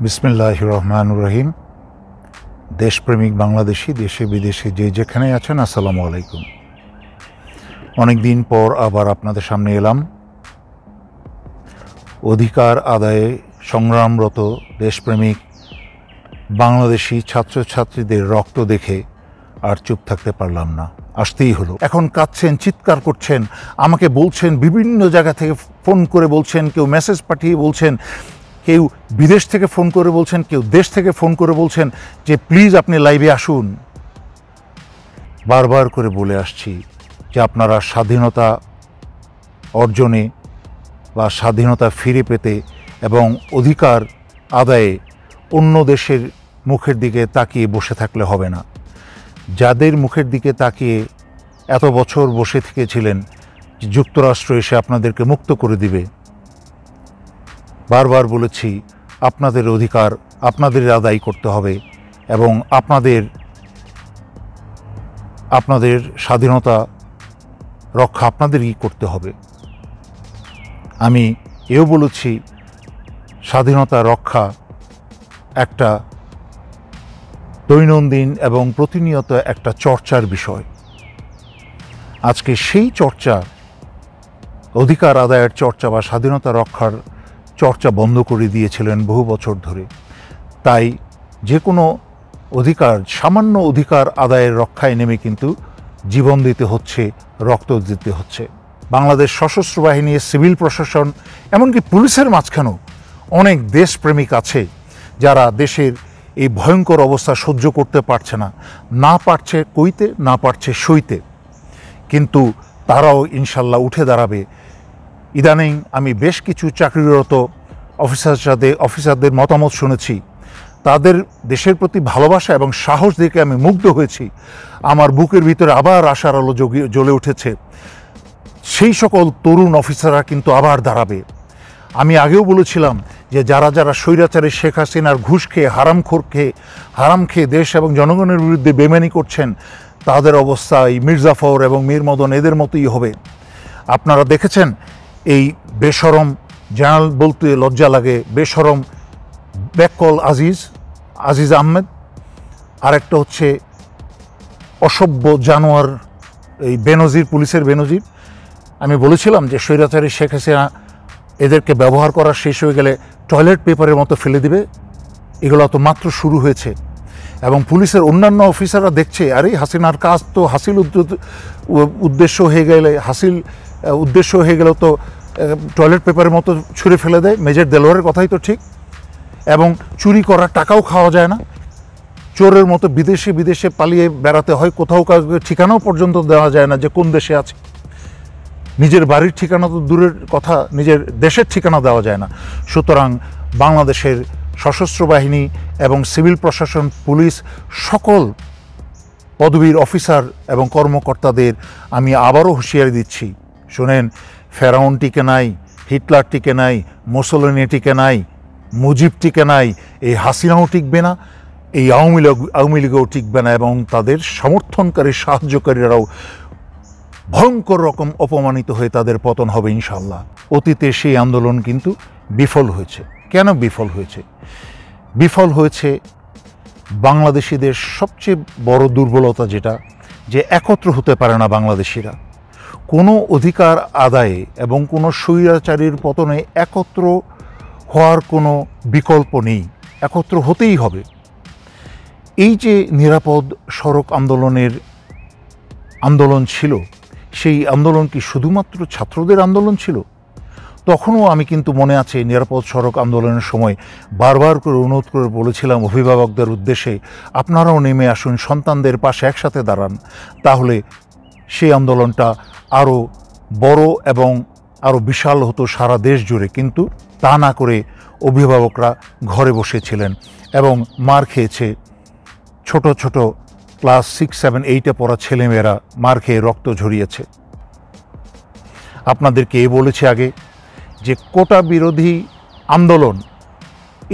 বিসমিল্লাহির রহমানির রহিম। দেশপ্রেমিক বাংলাদেশি দেশে বিদেশে যে যেখানে আছেন, আসসালামু আলাইকুম। অনেক দিন পর আবার আপনাদের সামনে এলাম। অধিকার আদায়ে সংগ্রামরত দেশপ্রেমিক বাংলাদেশি ছাত্রছাত্রীদের রক্ত দেখে আর চুপ থাকতে পারলাম না, আসতেই হলো। এখন কাঁদছেন, চিৎকার করছেন, আমাকে বলছেন, বিভিন্ন জায়গা থেকে ফোন করে বলছেন, কেউ মেসেজ পাঠিয়ে বলছেন, কেউ বিদেশ থেকে ফোন করে বলছেন, কেউ দেশ থেকে ফোন করে বলছেন যে প্লিজ আপনি লাইভে আসুন। বারবার করে বলে আসছি যে আপনারা স্বাধীনতা অর্জনে বা স্বাধীনতা ফিরে পেতে এবং অধিকার আদায়ে অন্য দেশের মুখের দিকে তাকিয়ে বসে থাকলে হবে না। যাদের মুখের দিকে তাকিয়ে এত বছর বসে থেকেছিলেন যুক্তরাষ্ট্র এসে আপনাদেরকে মুক্ত করে দিবে, বারবার বলেছি আপনাদের অধিকার আপনাদের আদায় করতে হবে এবং আপনাদের স্বাধীনতা রক্ষা আপনাদেরই করতে হবে। আমি এও বলেছি স্বাধীনতা রক্ষা একটা দৈনন্দিন এবং প্রতিনিয়ত একটা চর্চার বিষয়। আজকে সেই চর্চা, অধিকার আদায়ের চর্চা বা স্বাধীনতা রক্ষার চর্চা বন্ধ করে দিয়েছিলেন বহু বছর ধরে। তাই যে কোনো অধিকার, সামান্য অধিকার আদায়ের রক্ষায় নেমে কিন্তু জীবন দিতে হচ্ছে, রক্ত দিতে হচ্ছে। বাংলাদেশ সশস্ত্র বাহিনী, সিভিল প্রশাসন, এমনকি পুলিশের মাঝখানেও অনেক দেশপ্রেমিক আছে যারা দেশের এই ভয়ঙ্কর অবস্থা সহ্য করতে পারছে না, না পারছে কইতে, না পারছে সইতে, কিন্তু তারাও ইনশাল্লাহ উঠে দাঁড়াবে। ইদানিং আমি বেশ কিছু চাকরিরত অফিসারদের মতামত শুনেছি। তাদের দেশের প্রতি ভালোবাসা এবং সাহস দেখে আমি মুগ্ধ হয়েছি। আমার বুকের ভিতরে আবার আশার আলো জ্বলে উঠেছে। সেই সকল তরুণ অফিসাররা কিন্তু আবার দাঁড়াবে। আমি আগেও বলেছিলাম যে যারা যারা স্বৈরাচারী শেখ হাসিনার ঘুষ খেয়ে, হারাম খেয়ে দেশ এবং জনগণের বিরুদ্ধে বেইমানি করছেন, তাদের অবস্থা এই মির্জাফর এবং মীর মদন এদের মতোই হবে। আপনারা দেখেছেন এই বেশরম, জেনারেল বলতে লজ্জা লাগে, বেশরম বেকল আজিজ আহমেদ, আরেকটা হচ্ছে অসভ্য জানোয়ার এই বেনজির, পুলিশের বেনজির। আমি বলেছিলাম যে স্বৈরাচারী শেখ হাসিনা এদেরকে ব্যবহার করা শেষ হয়ে গেলে টয়লেট পেপারের মতো ফেলে দিবে। এগুলো তো মাত্র শুরু হয়েছে এবং পুলিশের অন্যান্য অফিসাররা দেখছে, আরে হাসিনার কাজ তো উদ্দেশ্য হয়ে গেল তো টয়লেট পেপারের মতো ছুঁড়ে ফেলে দেয়। মেজর দেলোয়ারের কথাই তো ঠিক। এবং চুরি করার টাকাও খাওয়া যায় না, চোরের মতো বিদেশে পালিয়ে বেড়াতে হয়, কোথাও কাউকে ঠিকানাও পর্যন্ত দেওয়া যায় না যে কোন দেশে আছে। নিজের বাড়ির ঠিকানা তো দূরের কথা, নিজের দেশের ঠিকানা দেওয়া যায় না। সুতরাং বাংলাদেশের সশস্ত্র বাহিনী এবং সিভিল প্রশাসন, পুলিশ, সকল পদবীর অফিসার এবং কর্মকর্তাদের আমি আবারও হুঁশিয়ারি দিচ্ছি, শোনেন, ফেরাউন টিকে নাই, হিটলার টিকে নাই, মুসোলিনি টিকে নাই, মুজিব টিকে নাই, এই হাসিনাও টিকবে না, এই আওয়ামী লীগও টিকবে না, এবং তাদের সমর্থনকারী সাহায্যকারীরাও ভয়ঙ্কর রকম অপমানিত হয়ে তাদের পতন হবে ইনশাল্লাহ। অতীতে সেই আন্দোলন কিন্তু বিফল হয়েছে। কেন বিফল হয়েছে? বিফল হয়েছে বাংলাদেশিদের সবচেয়ে বড় দুর্বলতা যেটা, যে একত্র হতে পারে না বাংলাদেশিরা। কোনো অধিকার আদায়ে এবং কোনো স্বৈরাচারীর পতনে একত্র হওয়ার কোনো বিকল্প নেই, একত্র হতেই হবে। এই যে নিরাপদ সড়ক আন্দোলন ছিল, সেই আন্দোলন কি শুধুমাত্র ছাত্রদের আন্দোলন ছিল? তখনও আমি কিন্তু মনে আছে নিরাপদ সড়ক আন্দোলনের সময় বারবার করে অনুরোধ করে বলেছিলাম অভিভাবকদের উদ্দেশ্যে, আপনারাও নেমে আসুন, সন্তানদের পাশে একসাথে দাঁড়ান, তাহলে সেই আন্দোলনটা আরও বড় এবং আরও বিশাল হতো সারা দেশ জুড়ে। কিন্তু তা না করে অভিভাবকরা ঘরে বসেছিলেন এবং মার খেয়েছে। ছোট ছোট ক্লাস 6, 7, 8-এ পড়া ছেলেমেয়েরা মার খেয়ে রক্ত ঝরিয়েছে। আপনাদেরকে বলেছি আগে যে কোটা বিরোধী আন্দোলন,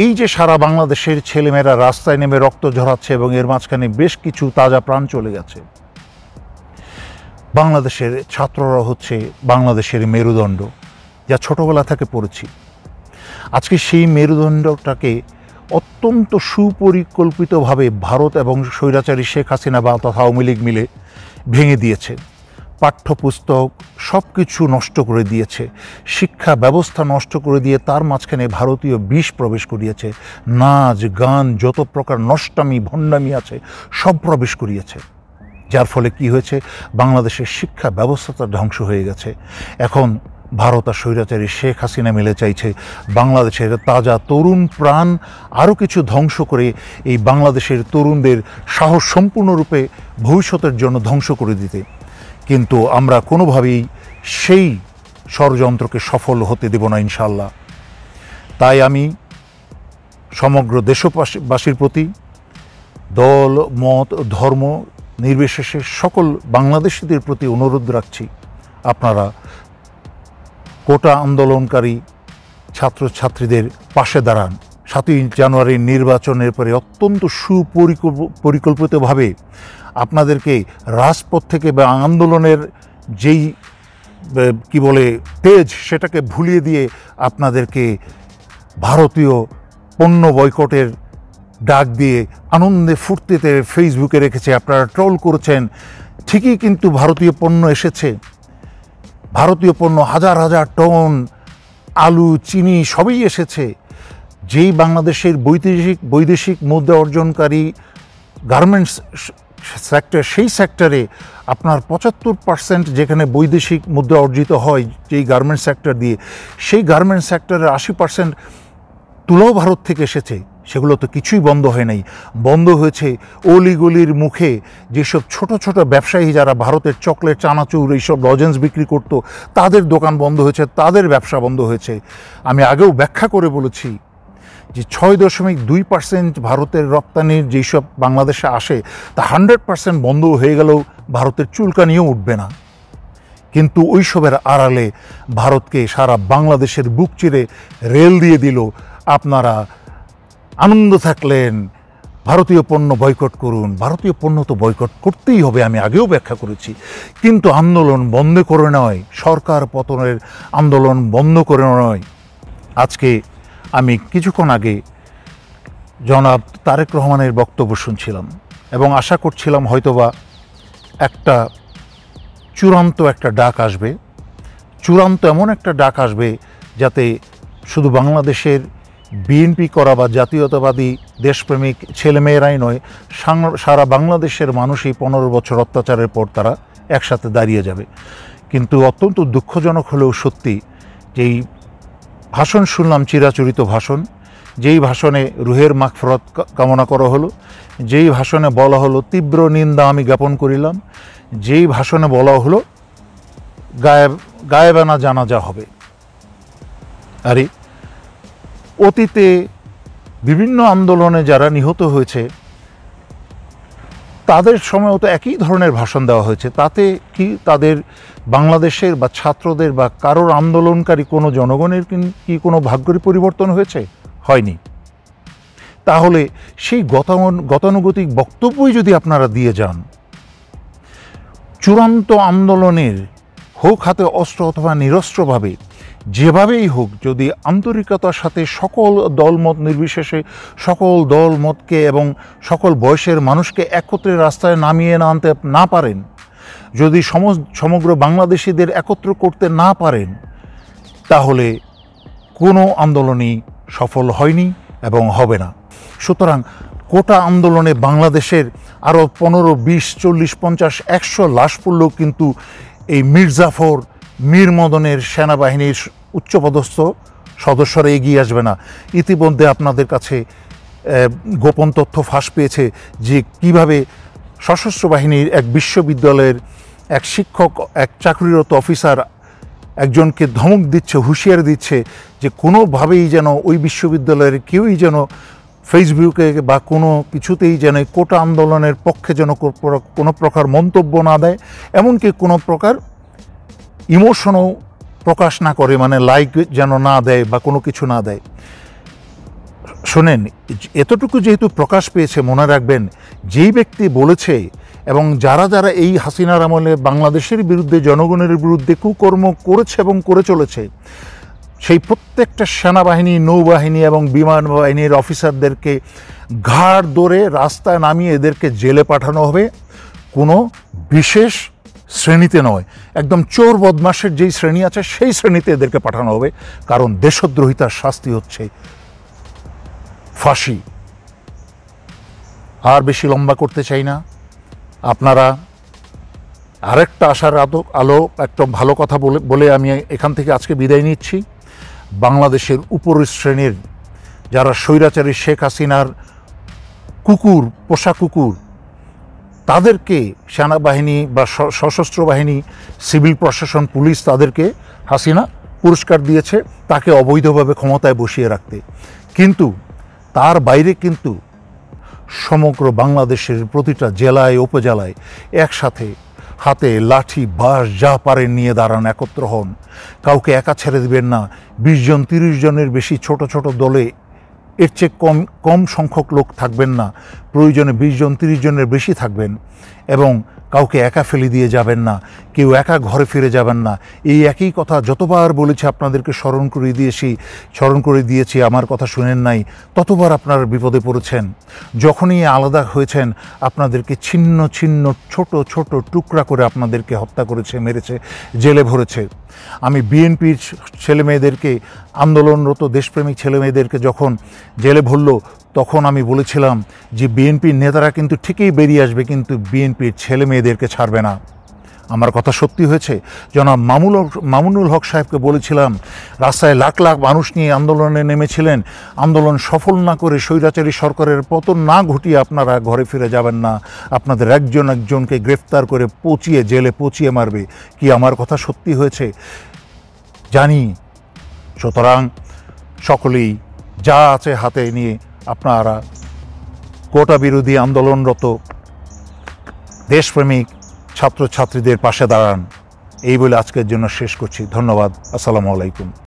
এই যে সারা বাংলাদেশের ছেলেমেয়েরা রাস্তায় নেমে রক্ত ঝরাচ্ছে এবং এর মাঝখানে বেশ কিছু তাজা প্রাণ চলে গেছে। বাংলাদেশের ছাত্ররা হচ্ছে বাংলাদেশের মেরুদণ্ড, যা ছোটবেলা থেকে পড়েছি। আজকে সেই মেরুদণ্ডটাকে অত্যন্ত সুপরিকল্পিতভাবে ভারত এবং স্বৈরাচারী শেখ হাসিনা বা তথা আওয়ামী লীগ মিলে ভেঙে দিয়েছে। পাঠ্যপুস্তক সব কিছু নষ্ট করে দিয়েছে, শিক্ষা ব্যবস্থা নষ্ট করে দিয়ে তার মাঝখানে ভারতীয় বিষ প্রবেশ করিয়েছে। নাচ গান যত প্রকার নষ্টামি ভণ্ডামি আছে সব প্রবেশ করিয়েছে, যার ফলে কি হয়েছে, বাংলাদেশের শিক্ষা ব্যবস্থাটা ধ্বংস হয়ে গেছে। এখন ভারত আর স্বৈরাচারী শেখ হাসিনা মিলে চাইছে বাংলাদেশের তাজা তরুণ প্রাণ আরও কিছু ধ্বংস করে এই বাংলাদেশের তরুণদের সাহস সম্পূর্ণরূপে ভবিষ্যতের জন্য ধ্বংস করে দিতে। কিন্তু আমরা কোনোভাবেই সেই ষড়যন্ত্রকে সফল হতে দেব না ইনশাআল্লাহ। তাই আমি সমগ্র দেশবাসীর প্রতি, দল মত ধর্ম নির্বিশেষে সকল বাংলাদেশিদের প্রতি অনুরোধ রাখছি, আপনারা কোটা আন্দোলনকারী ছাত্রছাত্রীদের পাশে দাঁড়ান। 7ই জানুয়ারির নির্বাচনের পরে অত্যন্ত সুপরিকল্পিতভাবে আপনাদেরকে রাজপথ থেকে বা আন্দোলনের যেই কি বলে তেজ সেটাকে ভুলিয়ে দিয়ে আপনাদেরকে ভারতীয় পণ্য বয়কটের ডাক দিয়ে আনন্দে ফুর্তিতে ফেসবুকে রেখেছে। আপনারা ট্রোল করেছেন ঠিকই, কিন্তু ভারতীয় পণ্য এসেছে। ভারতীয় পণ্য হাজার হাজার টন আলু চিনি সবই এসেছে। যেই বাংলাদেশের বৈদেশিক মুদ্রা অর্জনকারী গার্মেন্টস সেক্টর, সেই সেক্টরে আপনার 75% যেখানে বৈদেশিক মুদ্রা অর্জিত হয় যেই গার্মেন্টস সেক্টর দিয়ে, সেই গার্মেন্টস সেক্টরের 80% তুলাও ভারত থেকে এসেছে। সেগুলো তো কিছুই বন্ধ হয় নাই, বন্ধ হয়েছে অলিগলির মুখে যেসব ছোট ছোট ব্যবসায়ী যারা ভারতের চকলেট চানাচুর এইসব লজেন্স বিক্রি করতো, তাদের দোকান বন্ধ হয়েছে, তাদের ব্যবসা বন্ধ হয়েছে। আমি আগেও ব্যাখ্যা করে বলেছি যে 6.2% ভারতের রপ্তানির যেসব বাংলাদেশে আসে তা 100% বন্ধ হয়ে গেলেও ভারতের চুলকানিও উঠবে না। কিন্তু ওইসবের আড়ালে ভারতকে সারা বাংলাদেশের বুক চিরে রেল দিয়ে দিল। আপনারা আনন্দ থাকলেন, ভারতীয় পণ্য বয়কট করুন। ভারতীয় পণ্য তো বয়কট করতেই হবে, আমি আগেও ব্যাখ্যা করেছি, কিন্তু আন্দোলন বন্ধ করে নয়, সরকার পতনের আন্দোলন বন্ধ করে নয়। আজকে আমি কিছুক্ষণ আগে জনাব তারেক রহমানের বক্তব্য শুনছিলাম এবং আশা করছিলাম হয়তোবা একটা চূড়ান্ত একটা ডাক আসবে, চূড়ান্ত এমন একটা ডাক আসবে যাতে শুধু বাংলাদেশের বিএনপি করা বা জাতীয়তাবাদী দেশপ্রেমিক ছেলেমেয়েরাই নয়, সারা বাংলাদেশের মানুষই 15 বছর অত্যাচারের পর তারা একসাথে দাঁড়িয়ে যাবে। কিন্তু অত্যন্ত দুঃখজনক হলেও সত্যি, যেই ভাষণ শুনলাম, চিরাচরিত ভাষণ, যেই ভাষণে রুহের মাগফিরাত কামনা করা হলো, যেই ভাষণে বলা হলো তীব্র নিন্দা আমি জ্ঞাপন করিলাম, যেই ভাষণে বলা হলো গায়েবানা জানাজা হবে। আরে অতীতে বিভিন্ন আন্দোলনে যারা নিহত হয়েছে তাদের সময়ও তো একই ধরনের ভাষণ দেওয়া হয়েছে। তাতে কি তাদের বাংলাদেশের বা ছাত্রদের বা কারোর আন্দোলনকারী কোনো জনগণের কি কোনো ভাগ্যের পরিবর্তন হয়েছে? হয়নি। তাহলে সেই গতানুগতিক বক্তব্যই যদি আপনারা দিয়ে যান, চূড়ান্ত আন্দোলনের হোক হাতে অস্ত্র অথবা নিরস্ত্রভাবে যেভাবেই হোক, যদি আন্তরিকতার সাথে সকল দলমত নির্বিশেষে সকল দলমতকে এবং সকল বয়সের মানুষকে একত্রে রাস্তায় নামিয়ে আনতে না পারেন, যদি সমগ্র বাংলাদেশিদের একত্র করতে না পারেন, তাহলে কোনো আন্দোলনই সফল হয়নি এবং হবে না। সুতরাং কোটা আন্দোলনে বাংলাদেশের আরও 15, 20, 40, 50, 100 লাশ পড়লেও কিন্তু এই মীর জাফর, মীর মদনের সেনাবাহিনীর উচ্চপদস্থ সদস্যরা এগিয়ে আসবে না। ইতিমধ্যে আপনাদের কাছে গোপন তথ্য ফাঁস পেয়েছে যে কিভাবে সশস্ত্র বাহিনীর এক বিশ্ববিদ্যালয়ের এক শিক্ষক, এক চাকরিরত অফিসার একজনকে ধমক দিচ্ছে, হুঁশিয়ারি দিচ্ছে যে কোনোভাবেই যেন ওই বিশ্ববিদ্যালয়ের কেউই যেন ফেসবুকে বা কোনো কিছুতেই যেন কোটা আন্দোলনের পক্ষে যেন কোনো প্রকার মন্তব্য না দেয়, এমনকি কোনো প্রকার ইমোশনও প্রকাশ না করে, মানে লাইক যেন না দেয় বা কোনো কিছু না দেয়। শোনেন, এতটুকু যেহেতু প্রকাশ পেয়েছে, মনে রাখবেন যেই ব্যক্তি বলেছে এবং যারা যারা এই হাসিনার আমলে বাংলাদেশের বিরুদ্ধে, জনগণের বিরুদ্ধে কুকর্ম করেছে এবং করে চলেছে, সেই প্রত্যেকটা সেনাবাহিনী, নৌবাহিনী এবং বিমান বাহিনীর অফিসারদেরকে ঘাড় ধরে রাস্তায় নামিয়ে এদেরকে জেলে পাঠানো হবে, কোনো বিশেষ শ্রেণীতে নয়। একদম চোর বদমাশের যেই শ্রেণী আছে সেই শ্রেণীতে এদেরকে পাঠানো হবে, কারণ দেশদ্রোহিতার শাস্তি হচ্ছে ফাঁসি। আর বেশি লম্বা করতে চাই না। আপনারা আরেকটা আশার আলো একটা ভালো কথা বলে আমি এখান থেকে আজকে বিদায় নিচ্ছি। বাংলাদেশের উপরের শ্রেণীর যারা স্বৈরাচারী শেখ হাসিনার কুকুর, পোষা কুকুর, তাদেরকে সেনাবাহিনী বা সশস্ত্র বাহিনী, সিভিল প্রশাসন, পুলিশ তাদেরকে হাসিনা পুরস্কার দিয়েছে তাকে অবৈধভাবে ক্ষমতায় বসিয়ে রাখতে। কিন্তু তার বাইরে কিন্তু সমগ্র বাংলাদেশের প্রতিটা জেলায়, উপজেলায় একসাথে হাতে লাঠি, বাঁশ যা পারেন নিয়ে দাঁড়ান, একত্র হন। কাউকে একা ছেড়ে দিবেন না। 20 জন 30 জনের বেশি ছোট ছোট দলে, এর চেয়ে কম সংখ্যক লোক থাকবেন না। প্রয়োজনে 20 জন 30 জনের বেশি থাকবেন এবং কাউকে একা ফেলে দিয়ে যাবেন না, কেউ একা ঘরে ফিরে যাবেন না। এই একই কথা যতবার বলেছি আপনাদেরকে স্মরণ করে দিয়েছি, আমার কথা শুনেন নাই, ততবার আপনারা বিপদে পড়েছেন। যখনই আলাদা হয়েছেন আপনাদেরকে ছিন্ন ছিন্ন ছোট ছোট টুকরা করে আপনাদেরকে হত্যা করেছে, মেরেছে, জেলে ভরেছে। আমি বিএনপির ছেলেমেয়েদেরকে, আন্দোলনরত দেশপ্রেমিক ছেলেমেয়েদেরকে যখন জেলে ভরল, তখন আমি বলেছিলাম যে বিএনপির নেতারা কিন্তু ঠিকই বেরিয়ে আসবে, কিন্তু বিএনপির ছেলে মেয়েদেরকে ছাড়বে না। আমার কথা সত্যি হয়েছে। জনাব মামুনুল হক সাহেবকে বলেছিলাম, রাস্তায় লাখ লাখ মানুষ নিয়ে আন্দোলনে নেমেছিলেন, আন্দোলন সফল না করে স্বৈরাচারী সরকারের পতন না ঘটিয়ে আপনারা ঘরে ফিরে যাবেন না, আপনাদের একজন একজনকে গ্রেফতার করে জেলে পচিয়ে মারবে। কি আমার কথা সত্যি হয়েছে? জানি। সুতরাং সকলেই যা আছে হাতে নিয়ে আপনারা কোটা বিরোধী আন্দোলনরত দেশপ্রেমিক ছাত্রছাত্রীদের পাশে দাঁড়ান। এই বলে আজকের জন্য শেষ করছি। ধন্যবাদ। আসসালামু আলাইকুম।